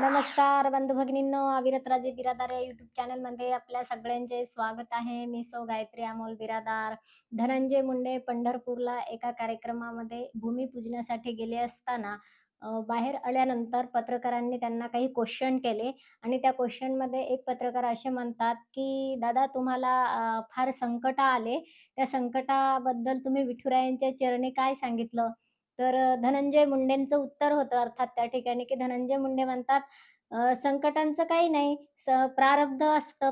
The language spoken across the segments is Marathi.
नमस्कार बंधू भगिनींनो, अविरत राजे बिरादार या यूट्यूब चॅनलमध्ये आपल्या सगळ्यांचे स्वागत आहे. मी सौ गायत्री अमोल बिरादार. धनंजय मुंडे पंढरपूरला एका कार्यक्रमामध्ये भूमिपूजनासाठी गेले असताना बाहेर आल्यानंतर पत्रकारांनी त्यांना काही क्वेश्चन केले आणि त्या क्वेश्चनमध्ये एक पत्रकार असे म्हणतात, की "दादा तुम्हाला फार संकट आले. त्या संकटाबद्दल तुम्ही विठुरायांच्या चरणी काय सांगितलं?" तर धनंजय मुंडेंचं उत्तर होतं अर्थात त्या ठिकाणी, की धनंजय मुंडे म्हणतात, संकटांचं काही नाही. प्रारब्ध असतं.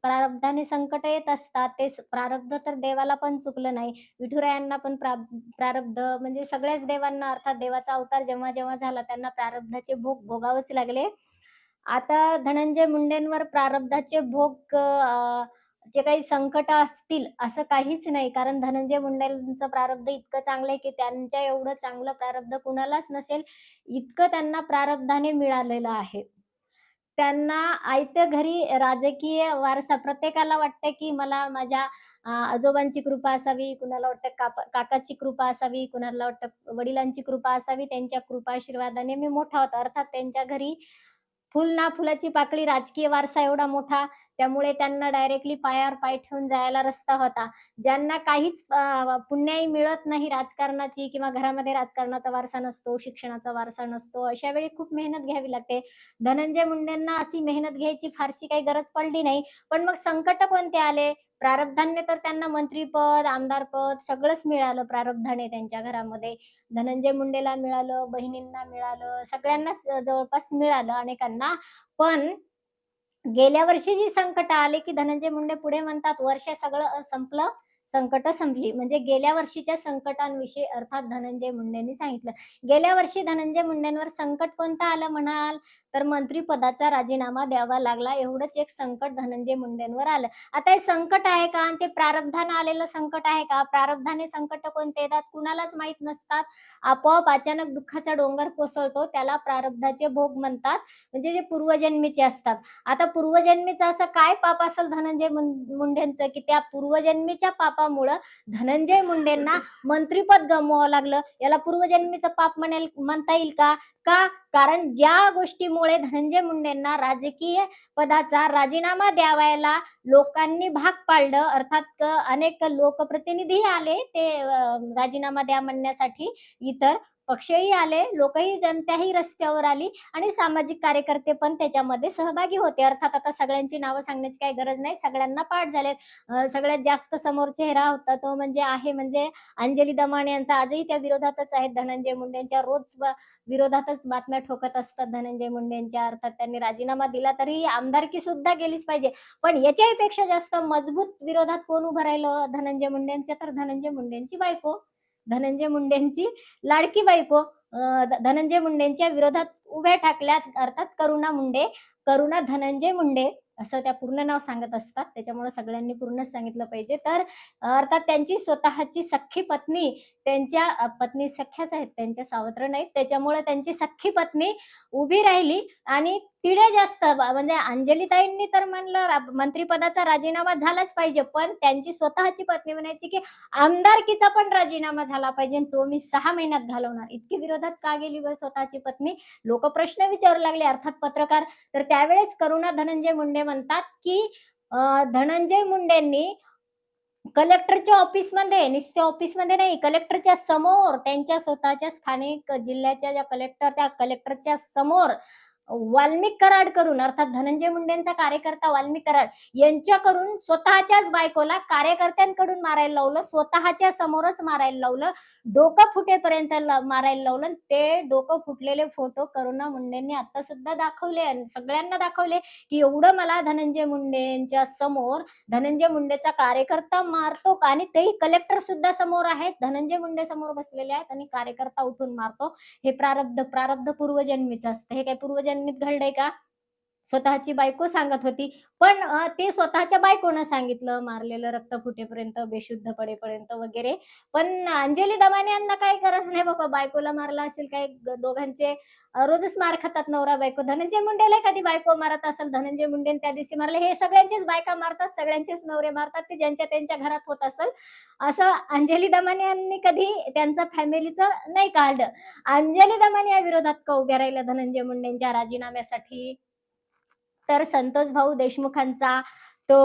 प्रारब्धाने संकटं येत असतात. प्रारब्ध तर देवाला पण चुकलं नाही. विठुरायांना पण प्रारब्ध म्हणजे सगळ्याच देवांना अर्थात देवाचा अवतार जेव्हा-जेव्हा झाला त्यांना प्रारब्धाचे भोग भोगावेच लागले. आता धनंजय मुंडेंवर प्रारब्धाचे भोग जे काही संकट असतील असं काहीच नाही. कारण धनंजय मुंडेंचं प्रारब्ध इतकं चांगलं आहे, की त्यांच्या एवढं चांगलं प्रारब्ध कुणालाच नसेल, इतकं त्यांना प्रारब्धाने मिळालेलं आहे. त्यांना आयत्या घरी राजकीय वारसा प्रत्येकाला वाटतं, की मला माझ्या आजोबांची कृपा असावी, कुणाला वाटतं काकाची कृपा असावी, कुणाला वाटतं वडिलांची कृपा असावी. त्यांच्या कृपाआशीर्वादाने मी मोठा होतो. अर्थात त्यांच्या घरी फुल ना फुलाची पाकळी राजकीय वारसा एवढा मोठा, त्यामुळे त्यांना डायरेक्टली पायावर पाय ठेवून जायला रस्ता होता. ज्यांना काहीच पुण्याई मिळत नाही राजकारणाची किंवा घरामध्ये राजकारणाचा वारसा नसतो, शिक्षणाचा वारसा नसतो, अशा वेळी खूप मेहनत घ्यावी लागते. धनंजय मुंडेंना अशी मेहनत घ्यायची फारशी काही गरज पडली नाही. पण मग संकट कोणते आले? प्रारब्धाने तर त्यांना मंत्रिपद, आमदारपद सगळंच मिळालं प्रारब्धाने त्यांच्या घरामध्ये. धनंजय मुंडेला मिळालं, बहिणींना मिळालं, सगळ्यांनाच जवळपास मिळालं अनेकांना. पण गेल्या वर्षी जी संकटं आली, की धनंजय मुंडे पुढे म्हणतात, "वर्ष सगळं संपलं, संकटं संपली." म्हणजे गेल्या वर्षीच्या संकटांविषयी अर्थात धनंजय मुंडेंनी सांगितलं. गेल्या वर्षी धनंजय मुंडेंवर संकट कोणतं आलं म्हणाल? तर मंत्रिपदाचा राजीनामा द्यावा लागला. एवढंच एक संकट धनंजय मुंडेंवर आलं. आता हे संकट आहे का? आणि ते प्रारब्धानं आलेलं संकट आहे का? प्रारब्धाने संकटं कोणते येतात कुणालाच माहीत नसतात. आपोआप अचानक दुःखाचा डोंगर कोसळतो, त्याला प्रारब्धाचे भोग म्हणतात. म्हणजे जे पूर्वजन्मीचे असतात. आता पूर्वजन्मीचं असं काय पाप असेल धनंजय मुंडेंचं, की त्या पूर्वजन्मीच्या पापामुळं धनंजय मुंडेंना मंत्रिपद गमवावं लागलं. याला पूर्वजन्मीचं पाप म्हणता येईल का? का? कारण ज्या गोष्टीमुळे धनंजय मुंडेंना राजकीय पदाचा राजीनामा द्यावयाला लोकांनी भाग पाडलं, अर्थात अनेक लोकप्रतिनिधी आले ते राजीनामा द्या म्हणण्यासाठी. इतर पक्षही आले, लोकही जनताही रस्त्यावर आली आणि सामाजिक कार्यकर्ते पण त्याच्यामध्ये सहभागी होते. अर्थात आता सगळ्यांची नावं सांगण्याची काही गरज नाही. सगळ्यांना पाठ झालेत. सगळ्यात जास्त समोर चेहरा होता तो म्हणजे अंजली दमाण यांचा. आजही त्या विरोधातच आहेत धनंजय मुंडेंच्या. रोज विरोधातच बातम्या ठोकत असतात धनंजय मुंडेंच्या. अर्थात त्यांनी राजीनामा दिला तरी आमदारकी सुद्धा गेलीच पाहिजे. पण याच्याही पेक्षा जास्त मजबूत विरोधात कोण उभं राहिलं धनंजय मुंडेंच्या? तर धनंजय मुंडेंची बायको. धनंजय मुंडेंची लाडकी बायको धनंजय मुंडेंच्या विरोधात उभ्या ठाकल्यात अर्थात करुणा मुंडे. करुणा धनंजय मुंडे असं त्या पूर्ण नाव सांगत असतात. त्याच्यामुळे सगळ्यांनी पूर्णच सांगितलं पाहिजे. तर अर्थात त्यांची स्वतःची सख्खी पत्नी त्यांच्या पत्नी सख्याच आहेत त्यांच्या, सावत्र नाहीत. त्याच्यामुळे त्यांची सख्खी पत्नी उभी राहिली आणि तिळे जास्त म्हणजे अंजलीताईंनी तर म्हणलं मंत्रिपदाचा राजीनामा झालाच पाहिजे. पण त्यांची स्वतःची पत्नी म्हणायची, की आमदारकीचा पण राजीनामा झाला पाहिजे आणि तो मी 6 महिन्यात घालवणार. इतकी विरोधात का गेली बरं स्वतःची पत्नी? लोकं प्रश्न विचारू लागले अर्थात पत्रकार. तर त्यावेळेस करुणा धनंजय मुंडे म्हणतात, की धनंजय मुंडेंनी कलेक्टरच्या ऑफिसमध्ये, नुसत्या ऑफिसमध्ये नाही, कलेक्टरच्या समोर त्यांच्या स्वतःच्या स्थानिक जिल्ह्याच्या ज्या कलेक्टर, त्या कलेक्टरच्या समोर वाल्मिक कराड करून अर्थात धनंजय मुंडेंचा कार्यकर्ता वाल्मिक कराड यांच्याकडून स्वतःच्याच बायकोला कार्यकर्त्यांकडून मारायला लावलं. स्वतःच्या समोरच मारायला लावलं. डोकं फुटेपर्यंत मारायला लावलं आणि ते डोकं फुटलेले फोटो करुणा मुंडेंनी आता सुद्धा दाखवले आणि सगळ्यांना दाखवले, की एवढं मला धनंजय मुंडेंच्या समोर धनंजय मुंडेचा कार्यकर्ता मारतो का? आणि तेही कलेक्टर सुद्धा समोर आहेत. धनंजय मुंडे समोर बसलेले आहेत आणि कार्यकर्ता उठून मारतो. हे प्रारब्ध पूर्वजन्मीचं असतं. हे काय पूर्वजन्मीत घडलंय का? स्वतःची बायको सांगत होती. पण ते स्वतःच्या बायकोनं सांगितलं, मारलेलं रक्त फुटेपर्यंत, बेशुद्ध पडेपर्यंत वगैरे. पण अंजली दमाने यांना काही गरज नाही बाबा, बायकोला मारला असेल काय, दोघांचे रोजच मार खातात नवरा-बायको. धनंजय मुंडेला एखादी बायको मारत असेल, धनंजय मुंडेने त्या दिवशी मारले. हे सगळ्यांचेच बायका मारतात, सगळ्यांचेच नवरे मारतात. ते ज्यांच्या त्यांच्या घरात होत असेल. असं अंजली दमाने यांनी कधी त्यांचं फॅमिलीचं नाही काढलं. अंजली दमाने या विरोधात का उभ्या राहिल्या धनंजय मुंडेंच्या राजीनाम्यासाठी? तर संतोष भाऊ देशमुखांचा तो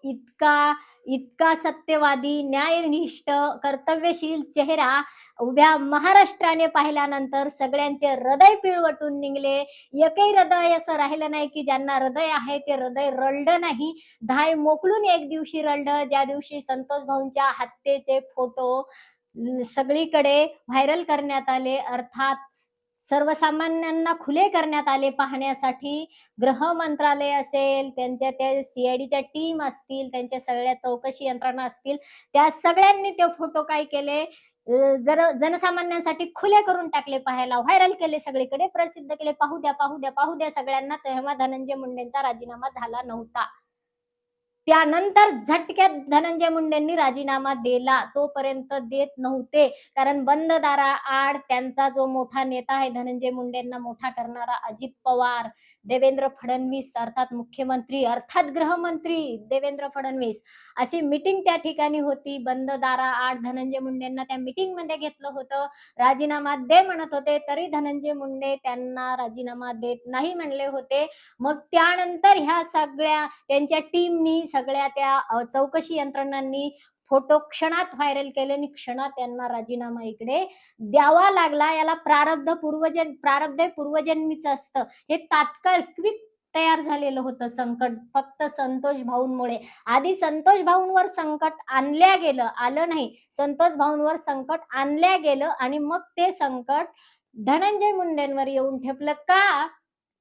इतका इतका सत्यवादी, न्यायनिष्ठ, कर्तव्यशील चेहरा उभ्या महाराष्ट्राने पाहिल्यानंतर सगळ्यांचे हृदय पिळवटून निघले. एकही हृदय असं राहिलं नाही की ज्यांना हृदय आहे ते हृदय रडलं नाही. धाय मोकळून एक दिवशी रडलं, ज्या दिवशी संतोष भाऊंच्या हत्येचे फोटो सगळीकडे व्हायरल करण्यात आले. अर्थात सर्वसामान्यांना खुले करण्यात आले पाहण्यासाठी. गृह मंत्रालय असेल, त्यांच्या त्या सीआयडीच्या टीम असतील, त्यांच्या सगळ्या चौकशी यंत्रणा असतील, त्या सगळ्यांनी ते फोटो काय केले, जनसामान्यांसाठी खुले करून टाकले पाहायला, व्हायरल केले, सगळीकडे प्रसिद्ध केले. पाहू द्या, पाहू द्या, पाहू द्या सगळ्यांना. तेव्हा धनंजय मुंडेंचा राजीनामा झाला नव्हता. त्यानंतर झटक्यात धनंजय मुंडेंनी राजीनामा दिला. तोपर्यंत देत नव्हते. कारण बंद दाराआड त्यांचा जो मोठा नेता आहे, धनंजय मुंडेंना मोठा करणारा अजित पवार, देवेंद्र फडणवीस अर्थात मुख्यमंत्री, अर्थात गृहमंत्री देवेंद्र फडणवीस, अशी मीटिंग त्या ठिकाणी होती. बंद दाराआड धनंजय मुंडेंना त्या मीटिंगमध्ये घेतलं होतं. राजीनामा दे म्हणत होते, तरी धनंजय मुंडे त्यांना राजीनामा देत नाही म्हणले होते. मग त्यानंतर ह्या सगळ्या त्यांच्या टीमनी, सगळ्या त्या चौकशी यंत्रणांनी फोटो क्षणात व्हायरल केले आणि क्षणात त्यांना राजीनामा इकडे द्यावा लागला. याला प्रारब्ध पूर्वजन्मीचं असतं. हे तात्काळ क्विक तयार झालेलं होतं संकट, फक्त संतोष भाऊंमुळे. आधी संतोष भाऊंवर संकट आणल्या गेलं, आलं नाही. संतोष भाऊंवर संकट आणल्या गेलं आणि मग ते संकट धनंजय मुंडेंवर येऊन ठेपलं. का?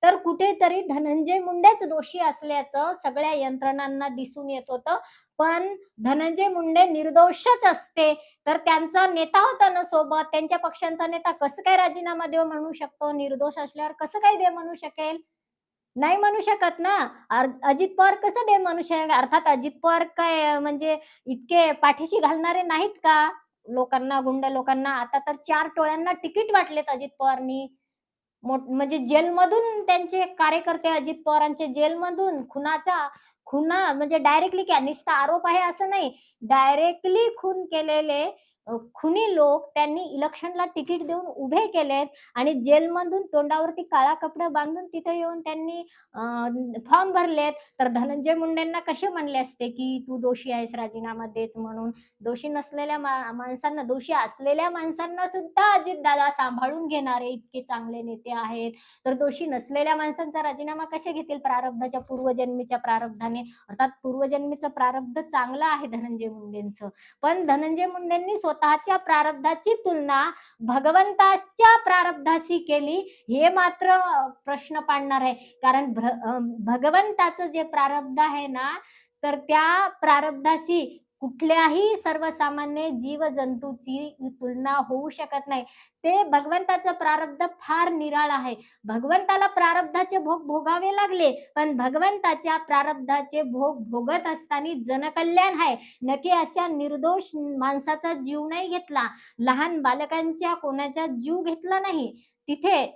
तर कुठेतरी धनंजय मुंडेच दोषी असल्याचं सगळ्या यंत्रणांना दिसून येत होतं. पण धनंजय मुंडे निर्दोषच असते तर त्यांचा नेता होता ना सोबत, त्यांच्या पक्षांचा नेता, कसं काय राजीनामा देऊ म्हणू शकतो? निर्दोष असल्यावर कसं काय दे म्हणू शकेल? नाही म्हणू शकत ना. अजित पवार कसं दे म्हणू शकेल? अर्थात अजित पवार काय म्हणजे इतके पाठीशी घालणारे नाहीत का लोकांना, गुंड लोकांना? आता तर 4 टोळ्यांना तिकीट वाटलेत अजित पवारनी. म्हणजे जेलमधून त्यांचे कार्यकर्ते, अजित पवारांचे जेलमधून खुना म्हणजे डायरेक्टली काय नुसता आरोप आहे असं नाही, डायरेक्टली खून केलेले खुनी लोक त्यांनी इलेक्शनला तिकीट देऊन उभे केलेत आणि जेलमधून तोंडावरती काळा कपडा बांधून तिथे येऊन त्यांनी फॉर्म भरलेत. तर धनंजय मुंडेंना कसे म्हणले असते की तू दोषी आहेस, राजीनामा देच म्हणून? दोषी नसलेल्या माणसांना, दोषी असलेल्या माणसांना सुद्धा अजितदादा सांभाळून घेणारे इतके चांगले नेते आहेत. तर दोषी नसलेल्या माणसांचा राजीनामा कसे घेतील? प्रारब्धाच्या पूर्वजन्मीच्या प्रारब्धाने. अर्थात पूर्वजन्मीचं प्रारब्ध चांगलं आहे धनंजय मुंडेंचं. पण धनंजय मुंडेंनी स्वतःच्या प्रारब्धाची तुलना भगवंताच्या प्रारब्धाशी केली, हे मात्र प्रश्न पाडणार आहे. कारण भगवंताचं जे प्रारब्ध आहे ना, तर त्या प्रारब्धाशी कुठल्याही सर्वसामान्य जीवजंतूची तुलना होऊ शकत नाही. ते भगवंताचं प्रारब्ध फार निराळ आहे. भगवंताला प्रारब्धाचे भोग भोगावे लागले, पण भगवंताच्या प्रारब्धाचे भोग भोगत असताना जनकल्याण आहे, नक्की अशा निर्दोष माणसाचा जीव नाही घेतला, लहान बालकांच्या कोणाचा जीव घेतला नाही. तिथे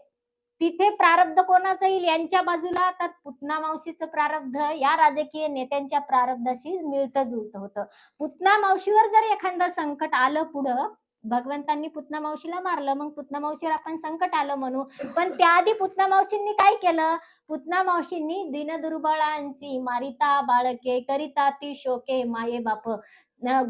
तिथे प्रारब्ध कोणाचं येईल? यांच्या बाजूला. तर पुतना मावशीचं प्रारब्ध या राजकीय नेत्यांच्या प्रारब्धाशी मिळतं जुळतं होतं. पुतना मावशीवर जर एखादं संकट आलं पुढं, भगवंतांनी पुतना मावशीला मारलं, मग पुतना मावशीवर आपण संकट आलं म्हणू. पण त्याआधी पुतना मावशींनी काय केलं? पुतना मावशींनी दीनदुर्बळांची मारिता बाळके, करिता ती शोके माये बाप,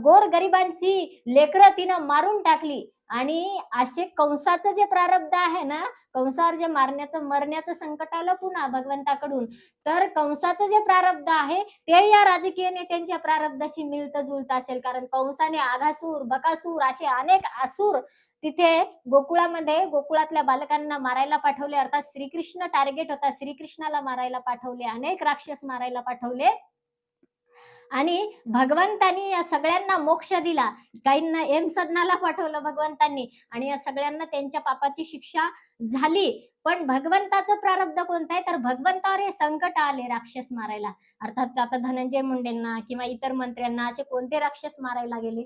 गोर गरिबांची लेकरं तिनं मारून टाकली. आणि असे कंसाचं जे प्रारब्ध आहे ना, कंसावर जे मरण्याचं संकट आलं पुन्हा भगवंताकडून, तर कंसाचं जे प्रारब्ध आहे ते या राजकीय नेत्यांच्या प्रारब्धाशी मिळतं जुळतं असेल. कारण कंसाने आघासूर, बकासूर असे अनेक असुर तिथे गोकुळातल्या बालकांना मारायला पाठवले. अर्थात श्रीकृष्ण टार्गेट होता, श्रीकृष्णाला मारायला पाठवले, अनेक राक्षस मारायला पाठवले. आणि भगवंतांनी या सगळ्यांना मोक्ष दिला. काहींना सदनाला पाठवलं भगवंतांनी आणि या सगळ्यांना त्यांच्या पापाची शिक्षा झाली. पण भगवंताचं प्रारब्ध कोणतं आहे, तर भगवंतावर हे संकट आले राक्षस मारायला. अर्थात आता धनंजय मुंडेंना किंवा इतर मंत्र्यांना असे कोणते राक्षस मारायला गेले?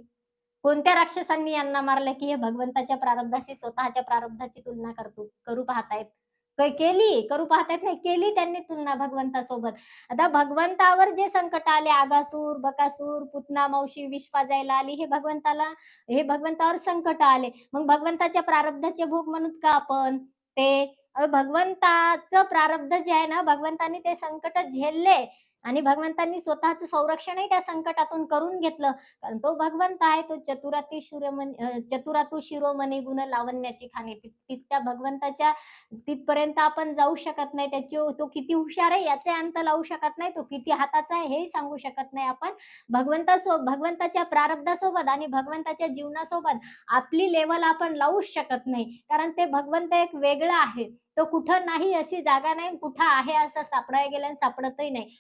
कोणत्या राक्षसांनी यांना मारलं, की हे भगवंताच्या प्रारब्धाशी स्वतःच्या प्रारब्धाची तुलना करू पाहतायत? करू पाहतायत नाही, केली त्यांनी तुलना भगवंतासोबत. आता भगवंतावर जे संकट आले, आगासूर, बकासूर, पुतना मावशी विष पाजायला आली, हे भगवंतावर संकट आले. मग भगवंताच्या प्रारब्धाचे भोग म्हणूत का आपण ते? भगवंताचं प्रारब्ध जे आहे ना, भगवंतांनी ते संकट झेलले आणि भगवंतांनी स्वतःचं संरक्षणही त्या संकटातून करून घेतलं. कारण तो भगवंत आहे, तो चतुरातू शिरोमणी गुण लावण्याची खाणे. तितक्या भगवंताच्या तिथपर्यंत आपण जाऊ शकत नाही. तो किती हुशार आहे याचे अंत लावू शकत नाही. तो किती हाताचा आहे हेही सांगू शकत नाही आपण. भगवंताच्या प्रारब्धासोबत आणि भगवंताच्या जीवनासोबत आपली लेवल आपण लावूच शकत नाही. कारण ते भगवंत एक वेगळा आहे. तो कुठं नाही अशी जागा नाही, कुठं आहे असं सापडायला गेलं आणि सापडतही नाही.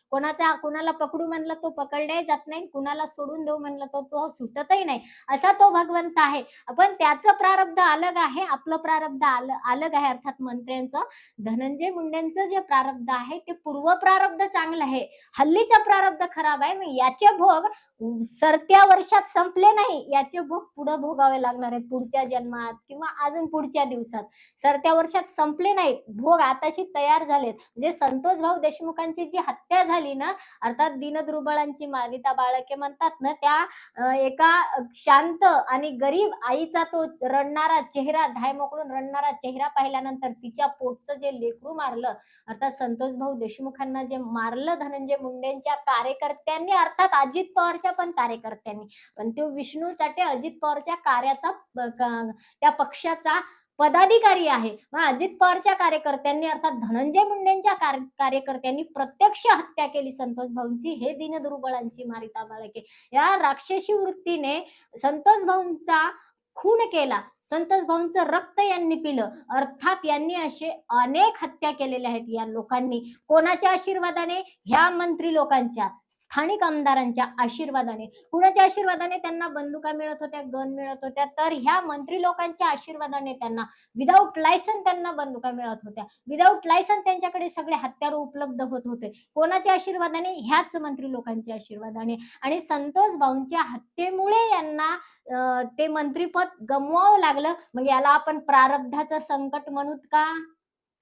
कुणाला पकडू म्हणलं तो पकडल्याही जात नाही, कुणाला सोडून देऊ म्हणलं तर तो सुटतही नाही. असा तो भगवंत आहे. पण त्याचं प्रारब्ध अलग आहे, आपलं प्रारब्ध अलग आहे. अर्थात मंत्र्यांचं, धनंजय मुंडेंचं जे प्रारब्ध आहे ते पूर्व प्रारब्ध चांगलं आहे. हल्लीचं प्रारब्ध खराब आहे. मग याचे भोग सरत्या वर्षात संपले नाही, याचे भोग पुढे भोगावे लागणार आहेत पुढच्या जन्मात किंवा अजून पुढच्या दिवसात. सरत्या वर्षात संपले नाही, भोग आताशी तयार झालेत. म्हणजे संतोष भाऊ देशमुखांची जी हत्या झाली ना, अर्थात दीनदुर्बळांची मारिता बाळके म्हणतात ना, त्या एका शांत आणि गरीब आईचा तो रडणारा चेहरा, धाय मोकळून रडणारा चेहरा पाहिल्यानंतर तिच्या पोटचं जे लेकरू मारलं, अर्थात संतोष भाऊ देशमुखांना जे मारलं धनंजय मुंडेंच्या कार्यकर्त्यांनी, अर्थात अजित पवारच्या पण कार्यकर्त्यांनी, पण तो विष्णू चाटे अजित पवारच्या कार्याचा त्या पक्षाचा पदाधिकारी आहे. मग अजित पवारच्या कार्यकर्त्यांनी अर्थात धनंजय मुंडेंच्या कार्यकर्त्यांनी प्रत्यक्ष हत्या केली संतोष भाऊंची. हे दीनदुर्बळांची मारिता बाळके या राक्षसी वृत्तीने संतोष भाऊंचा खून केला, संतोष भाऊंचं रक्त यांनी पिलं. अर्थात यांनी असे अनेक हत्या केलेल्या आहेत या लोकांनी. कोणाच्या आशीर्वादाने? ह्या मंत्री लोकांच्या, स्थानिक आमदारांच्या आशीर्वादाने. कुणाच्या आशीर्वादाने? त्यांना बंदुका मिळत होत्या, गन मिळत होत्या, तर ह्या मंत्री लोकांच्या आशीर्वादाने त्यांना विदाऊट लायसन त्यांना बंदुका मिळत होत्या. विदाऊट लायसन त्यांच्याकडे सगळे हत्यार उपलब्ध होत होते. कोणाच्या आशीर्वादाने? ह्याच मंत्री लोकांच्या आशीर्वादाने. आणि संतोष भाऊंच्या हत्येमुळे यांना ते मंत्रीपद गमवावं लागलं. मग याला आपण प्रारब्धाचं संकट म्हणूत का?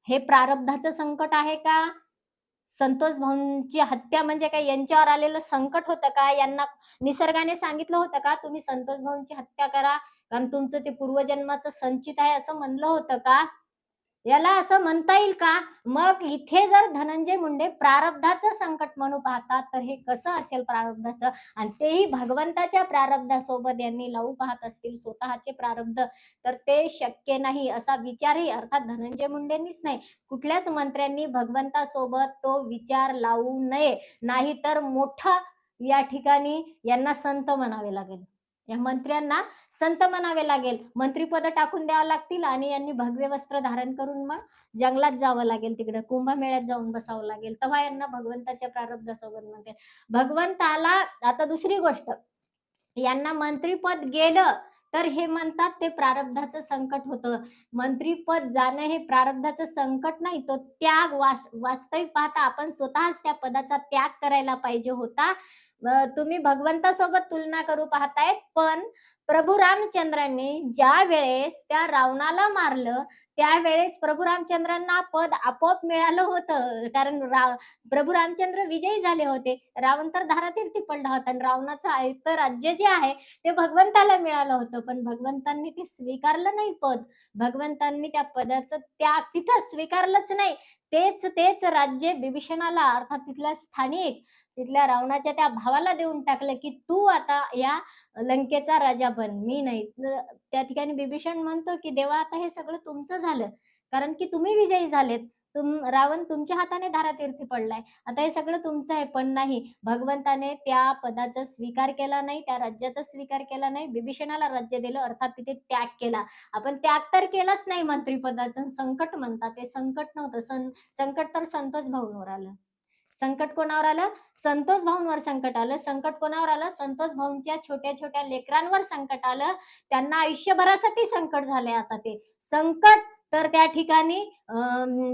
हे प्रारब्धाचं संकट आहे का? संतोष भाऊंची हत्या म्हणजे काय यांच्यावर आलेलं संकट होतं का? यांना निसर्गाने सांगितलं होतं का तुम्ही संतोष भाऊंची हत्या करा, कारण तुमचं ते पूर्वजन्माचं संचित आहे असं म्हणलं होतं का? याला असं म्हणता येईल का? मग इथे जर धनंजय मुंडे प्रारब्धाचं संकट म्हणून पाहतात, तर हे कसं असेल प्रारब्धाचं? आणि तेही भगवंताच्या प्रारब्धासोबत यांनी लावू पाहत असतील स्वतःचे प्रारब्ध, तर ते शक्य नाही. असा विचारही अर्थात धनंजय मुंडेंनीच नाही, कुठल्याच मंत्र्यांनी भगवंतासोबत तो विचार लावू नये. नाहीतर मोठा या ठिकाणी यांना संत म्हणावे लागेल. या मंत्र्यांना संत म्हणावे लागेल. मंत्रिपद टाकून द्यावं लागतील आणि यांनी भगवे वस्त्र धारण करून मग जंगलात जावं लागेल, तिकडे कुंभमेळ्यात जाऊन बसावं लागेल. तेव्हा यांना भगवंताच्या प्रारब्धासोबत म्हणते. भगवंताला आता दुसरी गोष्ट, यांना मंत्रिपद गेलं तर हे म्हणतात ते प्रारब्धाचं संकट होतं. मंत्रिपद जाणं हे प्रारब्धाचं संकट नाही, तो त्याग. वास्तविक पाहता आपण स्वतःच त्या पदाचा त्याग करायला पाहिजे होता. तुम्ही भगवंतासोबत तुलना करू पाहताय, पण प्रभू रामचंद्रांनी ज्या वेळेस त्या रावणाला मारलं, त्यावेळेस प्रभू रामचंद्रांना पद आपोआप मिळालं होतं. कारण प्रभू रामचंद्र विजयी झाले होते. रावण तर धारातीर्थी पडला होता आणि रावणाचं आयतं राज्य जे आहे ते भगवंताला मिळालं होतं. पण भगवंतांनी ते स्वीकारलं नाही पद. भगवंतांनी त्या पदाचं त्याग तिथं स्वीकारलंच नाही. तेच राज्य बिभीषणाला, अर्थात तिथल्या स्थानिक, तिथल्या रावणाच्या त्या भावाला देऊन टाकलं, की तू आता या लंकेचा राजा बन, मी नाही. त्या ठिकाणी बिभीषण म्हणतो, की देवा आता हे सगळं तुमचं झालं. कारण की तुम्ही विजयी झालेत. रावण तुमच्या हाताने धारातीर्थी पडलाय. आता हे सगळं तुमचं आहे. पण नाही, भगवंताने त्या पदाचा स्वीकार केला नाही, त्या राज्याचा स्वीकार केला नाही. बिभीषणाला राज्य दिलं, अर्थात तिथे त्याग केला. आपण त्याग तर केलाच नाही मंत्रिपदाचं. संकट म्हणतात, ते संकट नव्हतं. संकट तर संतोष भाऊंवर आलं. संकट कोणावर आलं? संतोष भाऊंवर संकट आलं. संकट कोणावर आलं? संतोष भाऊंच्या छोट्या छोट्या लेकरांवर संकट आलं. त्यांना आयुष्यभरासाठी संकट झाले. आता ते संकट तर त्या ठिकाणी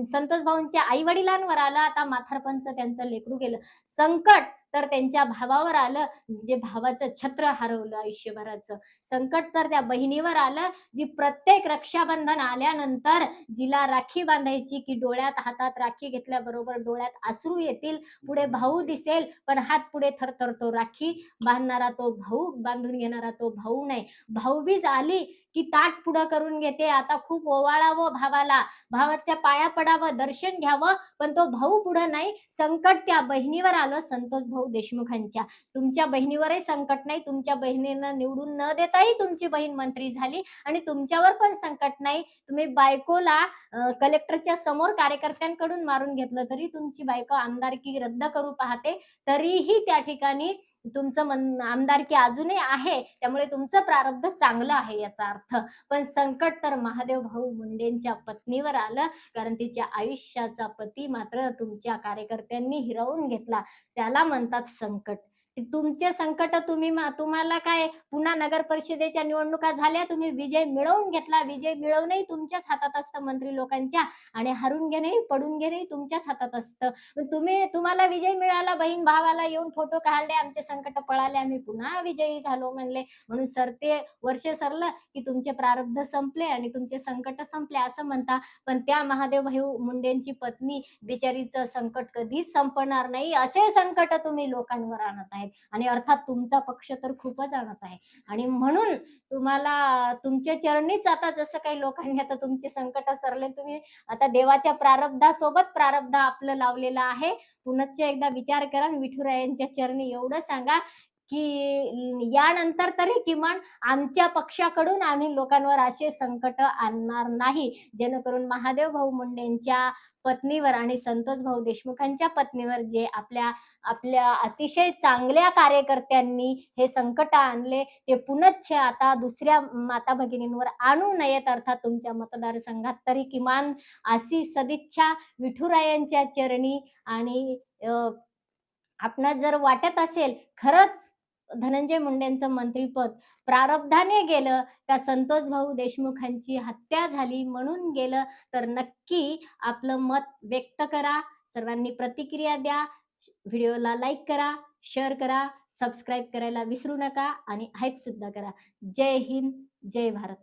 संतोष भाऊंच्या आई वडिलांवर आलं, आता म्हातारपणच त्यांचं लेकरू गेलं. संकट तर त्यांच्या भावावर आलं, जे भावाचं छत्र हरवलं आयुष्यभराचं. संकट तर त्या बहिणीवर आलं, जी प्रत्येक रक्षाबंधन आल्यानंतर जिला राखी बांधायची, की डोळ्यात हातात राखी घेतल्याबरोबर डोळ्यात अश्रू येतील, पुढे भाऊ दिसेल, पण हात पुढे थरथरतो. राखी बांधणारा तो भाऊ, बांधून घेणारा तो भाऊ नाही. भाऊबीज आली, की ताट पुढं करून घेते. आता खूप ओवाळावं भावाला, भावाच्या पाया पडावं, दर्शन घ्यावं, पण तो भाऊ पुढं नाही. संकट त्या बहिणीवर आलं, संतोष भाऊ देशमुखांच्या. तुमच्या बहिणीवरही संकट नाही. तुमच्या बहिणींना निवडून न देताही तुमची बहीण मंत्री झाली आणि तुमच्यावर पण संकट नाही. तुम्ही बायकोला कलेक्टरच्या समोर कार्यकर्त्यांकडून मारून घेतलं, तरी तुमची बायको आमदारकी रद्द करू पाहते. तरीही त्या ठिकाणी तुमचं आमदारकी अजूनही आहे. त्यामुळे तुमचं प्रारब्ध चांगलं आहे याचा अर्थ. पण संकट तर महादेव भाऊ मुंडेंच्या पत्नीवर आलं, कारण तिच्या आयुष्याचा पती मात्र तुमच्या कार्यकर्त्यांनी हिरावून घेतला. त्याला म्हणतात संकट. तुमचे संकट तुम्हाला काय, पुन्हा नगर परिषदेच्या निवडणुका झाल्या, तुम्ही विजय मिळवून घेतला. विजय मिळवणंही तुमच्याच हातात असतं मंत्री लोकांच्या, आणि हरून घेणंही, पडून घेणंही तुमच्याच हातात असतं. पण तुम्हाला विजय मिळाला, बहीण भावाला येऊन फोटो काढले, आमचे संकट पळाले, आम्ही पुन्हा विजयी झालो म्हणले, म्हणून सरते वर्ष सरलं की तुमचे प्रारब्ध संपले आणि तुमचे संकट संपले असं म्हणता. पण त्या महादेव भाऊ मुंडेंची पत्नी बिचारीचं संकट कधीच संपणार नाही. असे संकट तुम्ही लोकांवर आणत आहेत, आणि अर्थात तुमचा पक्ष तर खूपच आणत आहे. आणि म्हणून तुम्हाला तुमच्या चरणीच आता, जसं काही लोकांनी आता तुमचे संकट सरले, तुम्ही आता देवाच्या प्रारब्धासोबत प्रारब्ध आपलं लावलेलं आहे. पुनश्च एकदा विचार करा आणि विठुरायांच्या चरणी एवढं सांगा, की यानंतर तरी किमान आमच्या पक्षाकडून आम्ही लोकांवर असे संकट आणणार नाही, जेणेकरून महादेव भाऊ मुंडेंच्या पत्नीवर आणि संतोष भाऊ देशमुखांच्या पत्नीवर जे आपल्या आपल्या अतिशय चांगल्या कार्यकर्त्यांनी हे संकट आणले, ते पुनश्च आता दुसऱ्या माता भगिनींवर आणू नयेत. अर्थात तुमच्या मतदारसंघात तरी किमान अशी सदिच्छा विठुरायांच्या चरणी. आणि आपणास जर वाटत असेल खरंच धनंजय मुंडेंचं मंत्रिपद प्रारब्धाने गेलं, का संतोष भाऊ देशमुखांची हत्या झाली म्हणून गेलं, तर नक्की आपलं मत व्यक्त करा. सर्वांनी प्रतिक्रिया द्या. व्हिडिओला लाईक करा, शेअर करा, सबस्क्राईब करायला विसरू नका आणि हाईप सुद्धा करा. जय हिंद, जय भारत.